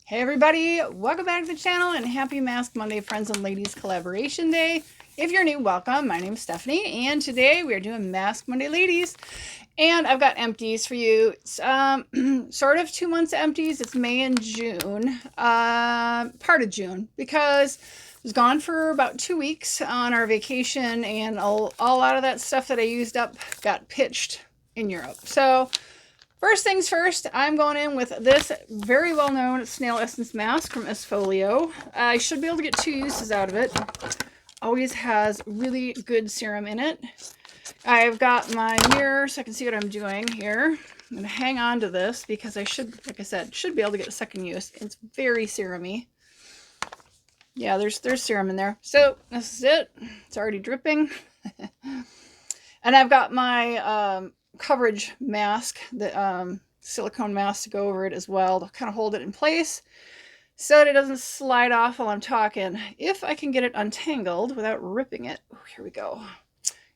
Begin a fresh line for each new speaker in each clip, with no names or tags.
Hey everybody, welcome back to the channel and happy Mask Monday Friends and Ladies Collaboration Day. If you're new, welcome. My name is Stephanie and today we are doing Mask Monday Ladies. And I've got empties for you. It's sort of 2 months of empties. It's May and June, part of June, because I was gone for about 2 weeks on our vacation and a lot of that stuff that I used up got pitched in Europe. So first things first, I'm going in with this very well-known snail essence mask from Esfolio. I should be able to get 2 uses out of it. Always has really good serum in it. I've got my mirror so I can see what I'm doing here. I'm going to hang on to this because I should, like I said, should be able to get a second use. It's very serum-y. Yeah, there's serum in there. So this is it. It's already dripping. And I've got my coverage mask, the silicone mask to go over it as well to kind of hold it in place so that it doesn't slide off while I'm talking. If I can get it untangled without ripping it. Oh, here we go.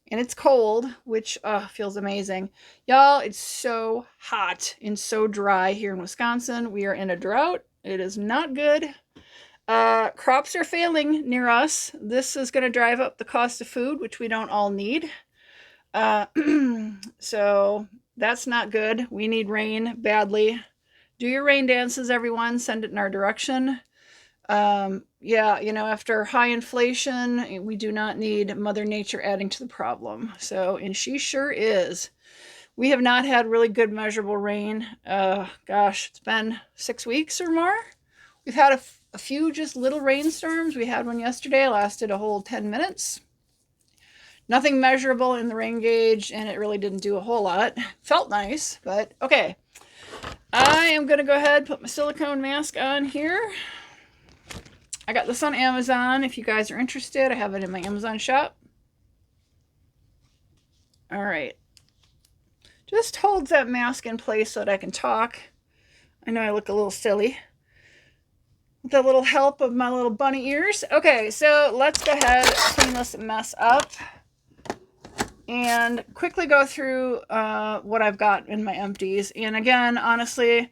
And it's cold, which feels amazing. Y'all, it's so hot and so dry here in Wisconsin. We are in a drought. It is not good. Crops are failing near us. This is going to drive up the cost of food, which we don't all need. So that's not good. We need rain badly. Do your rain dances, everyone. Send it in our direction. Yeah, you know, after high inflation, we do not need Mother Nature adding to the problem. So, and she sure is. We have not had really good measurable rain. Gosh, it's been 6 weeks or more. We've had a few just little rainstorms. We had one yesterday, lasted a whole 10 minutes. Nothing measurable in the rain gauge, and it really didn't do a whole lot. Felt nice, but okay. I am going to go ahead and put my silicone mask on here. I got this on Amazon. If you guys are interested, I have it in my Amazon shop. All right. Just holds that mask in place so that I can talk. I know I look a little silly with the little help of my little bunny ears. Okay, so let's go ahead and clean this mess up and quickly go through what I've got in my empties. And again, honestly,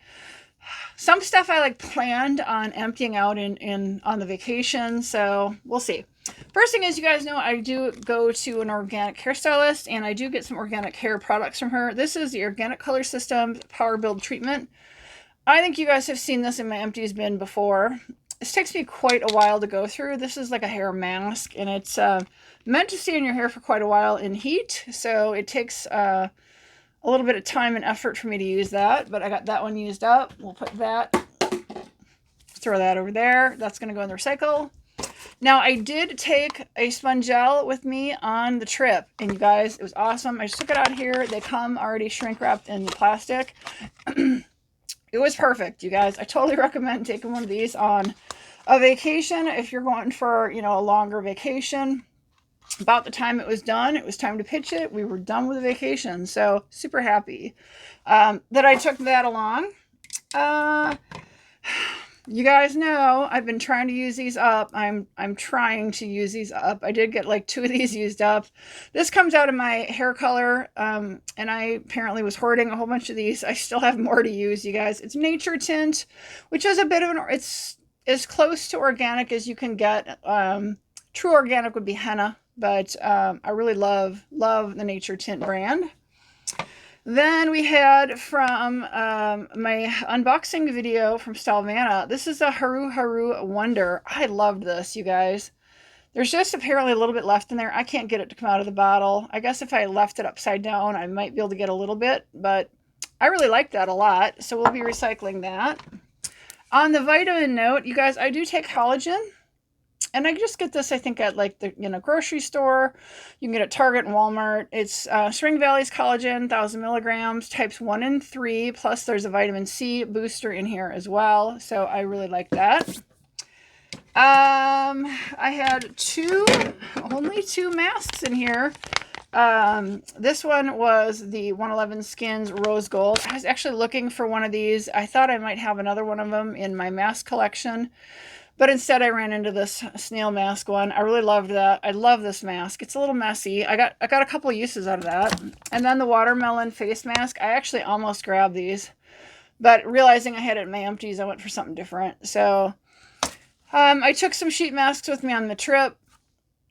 some stuff I planned on emptying out on the vacation, so we'll see. First thing is, you guys know I do go to an organic hairstylist, and I do get some organic hair products from her. This is the Organic Color System Power Build Treatment. I think you guys have seen this in my empties bin before. This takes me quite a while to go through. This is like a hair mask, and it's meant to stay in your hair for quite a while in heat, so it takes a little bit of time and effort for me to use that, but I got that one used up. We'll put that, throw that over there. That's going to go in the recycle. Now, I did take a sponge gel with me on the trip, and you guys, it was awesome. I just took it out here. They come already shrink wrapped in the plastic. It was perfect, you guys. I totally recommend taking one of these on a vacation if you're going for, you know, a longer vacation. About the time it was done, it was time to pitch it. We were done with the vacation, so super happy that I took that along. You guys know I've been trying to use these up. I'm trying to use these up. I did get like 2 of these used up. This comes out of my hair color, and I apparently was hoarding a whole bunch of these. I still have more to use, you guys. It's Nature Tint, which is a bit of it's as close to organic as you can get. True organic would be henna, but I really love the Nature Tint brand. Then we had from my unboxing video from Stalvana. This is a Haru Haru Wonder. I loved this, you guys. There's just apparently a little bit left in there. I can't get it to come out of the bottle. I guess if I left it upside down, I might be able to get a little bit, but I really like that a lot, so we'll be recycling that. On the vitamin note, you guys, I do take collagen. And I just get this, I think, at like the grocery store. You can get it at Target and Walmart. It's Spring Valley's collagen, 1,000 milligrams, types 1 and 3. Plus, there's a vitamin C booster in here as well. So I really like that. I had only two masks in here. This one was the 111 Skins Rose Gold. I was actually looking for one of these. I thought I might have another one of them in my mask collection. But instead I ran into this snail mask one. I really loved that. I love this mask. It's a little messy. I got a couple of uses out of that. And then the watermelon face mask. I actually almost grabbed these. But realizing I had it in my empties, I went for something different. So I took some sheet masks with me on the trip.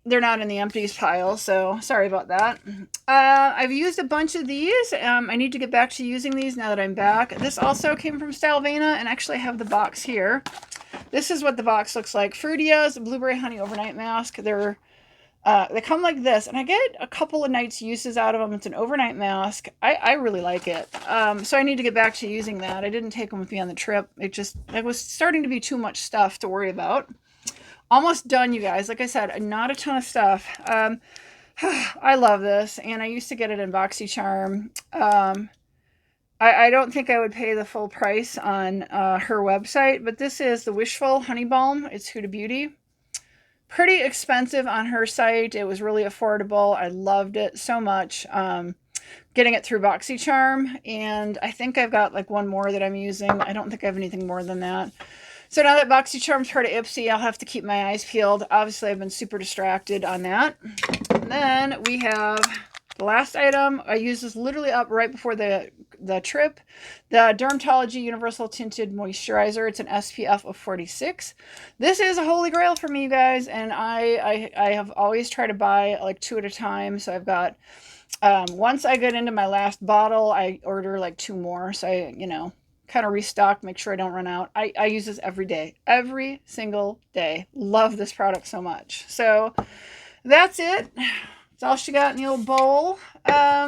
They're not in the empties pile, so sorry about that. I've used a bunch of these. I need to get back to using these now that I'm back. This also came from Stylevana, and actually I have the box here. This is what the box looks like. Fruitia's Blueberry Honey Overnight Mask. They come like this, and I get a couple of nights uses out of them. It's an overnight mask. I really like it. So I need to get back to using that. I didn't take them with me on the trip. It was starting to be too much stuff to worry about. Almost done, you guys. Like I said, not a ton of stuff. I love this, and I used to get it in BoxyCharm. I don't think I would pay the full price on her website, but this is the Wishful Honey Balm. It's Huda Beauty. Pretty expensive on her site. It was really affordable. I loved it so much. Getting it through BoxyCharm, and I think I've got like one more that I'm using. I don't think I have anything more than that. So now that BoxyCharm's part of Ipsy, I'll have to keep my eyes peeled. Obviously, I've been super distracted on that. And then we have the last item. I used this literally up right before the trip. The Dermatology Universal Tinted Moisturizer. It's an SPF of 46. This is a holy grail for me, you guys. And I have always tried to buy like 2 at a time. So I've got, once I get into my last bottle, I order like 2 more. So I, kind of restock, make sure I don't run out. I use this every day, every single day. Love this product so much. So that's it. That's all she got in the old bowl. I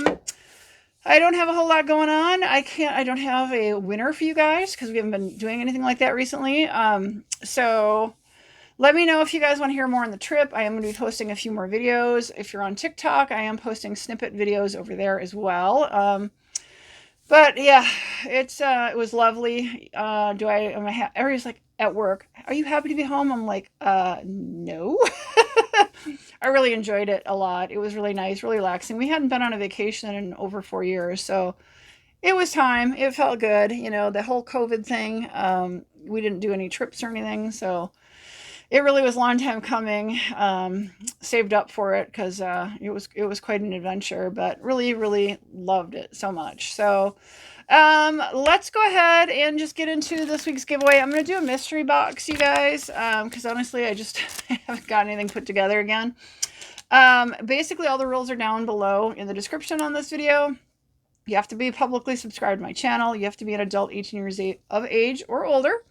don't have a whole lot going on. I don't have a winner for you guys because we haven't been doing anything like that recently. So let me know if you guys want to hear more on the trip. I am going to be posting a few more videos. If you're on TikTok, I am posting snippet videos over there as well. But yeah, it was lovely. Everybody's like at work, are you happy to be home? I'm like, no. I really enjoyed it a lot. It was really nice, really relaxing. We hadn't been on a vacation in over 4 years, so it was time. It felt good. The whole COVID thing, we didn't do any trips or anything, so it really was a long time coming. Saved up for it because it was quite an adventure, but really, really loved it so much. So let's go ahead and just get into this week's giveaway. I'm going to do a mystery box, you guys, because honestly, I just haven't got anything put together again. Basically, all the rules are down below in the description on this video. You have to be publicly subscribed to my channel. You have to be an adult 18 years of age or older.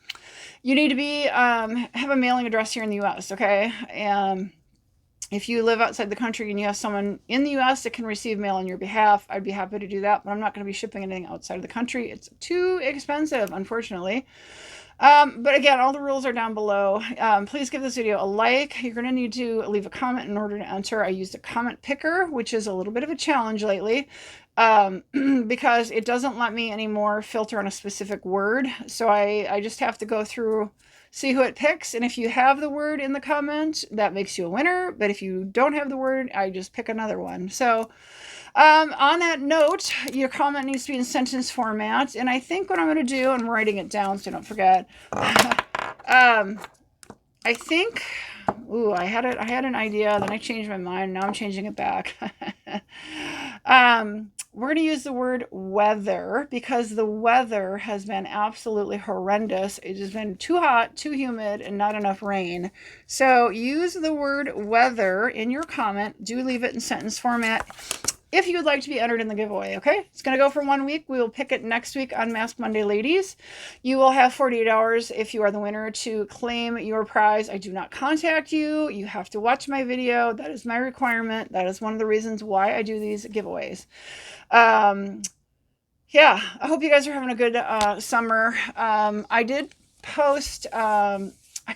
You need to be have a mailing address here in the U.S., okay? If you live outside the country and you have someone in the U.S. that can receive mail on your behalf, I'd be happy to do that, but I'm not going to be shipping anything outside of the country. It's too expensive, unfortunately. But again, all the rules are down below. Please give this video a like. You're going to need to leave a comment in order to enter. I used a comment picker, which is a little bit of a challenge lately, because it doesn't let me anymore filter on a specific word. So I just have to go through, see who it picks. And if you have the word in the comment, that makes you a winner. But if you don't have the word, I just pick another one. So on that note, your comment needs to be in sentence format. And I think what I'm going to do, I'm writing it down so I don't forget. I think, I had an idea, then I changed my mind. Now I'm changing it back. We're going to use the word weather because the weather has been absolutely horrendous. It has been too hot, too humid, and not enough rain. So use the word weather in your comment. Do leave it in sentence format if you would like to be entered in the giveaway, okay? It's going to go for 1 week. We will pick it next week on Mask Monday Ladies. You will have 48 hours if you are the winner to claim your prize. I do not contact you. You have to watch my video. That is my requirement. That is one of the reasons why I do these giveaways. Yeah, I hope you guys are having a good summer. I did post...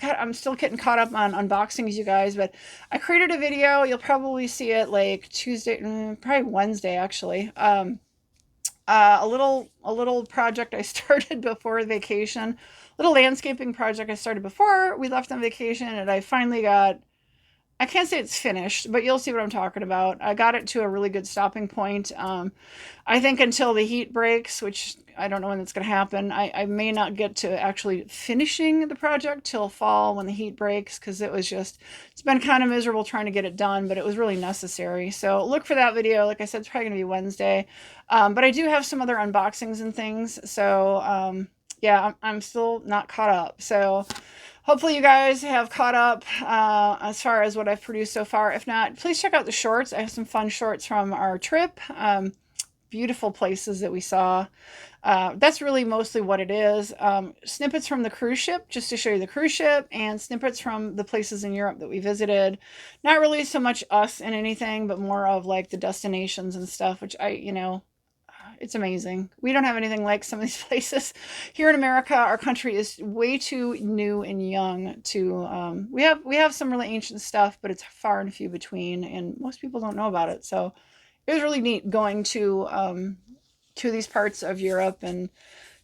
I'm still getting caught up on unboxings, you guys, but I created a video. You'll probably see it like Tuesday, probably Wednesday, actually. A little project I started before vacation, little landscaping project I started before we left on vacation, and I I can't say it's finished, but you'll see what I'm talking about. I got it to a really good stopping point. I think until the heat breaks, which I don't know when it's going to happen, I may not get to actually finishing the project till fall when the heat breaks, because it's been kind of miserable trying to get it done, but it was really necessary. So look for that video. Like I said, it's probably going to be Wednesday. But I do have some other unboxings and things. So yeah, I'm still not caught up. So hopefully you guys have caught up as far as what I've produced so far. If not, please check out the shorts. I have some fun shorts from our trip. Beautiful places that we saw. That's really mostly what it is. Snippets from the cruise ship, just to show you the cruise ship, and snippets from the places in Europe that we visited. Not really so much us and anything, but more of like the destinations and stuff, which it's amazing. We don't have anything like some of these places. Here in America, our country is way too new and young to, we have some really ancient stuff, but it's far and few between, and most people don't know about it. So it was really neat going to these parts of Europe and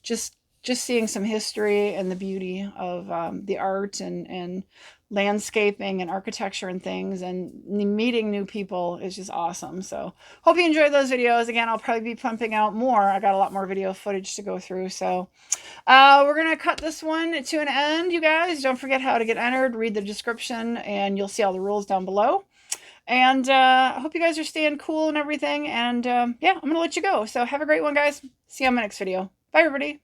just seeing some history and the beauty of the art and landscaping and architecture and things, and meeting new people is just awesome. So hope you enjoyed those videos. Again, I'll probably be pumping out more. I got a lot more video footage to go through. So we're going to cut this one to an end, you guys. Don't forget how to get entered. Read the description and you'll see all the rules down below. And I hope you guys are staying cool and everything. And yeah, I'm going to let you go. So have a great one, guys. See you on my next video. Bye, everybody.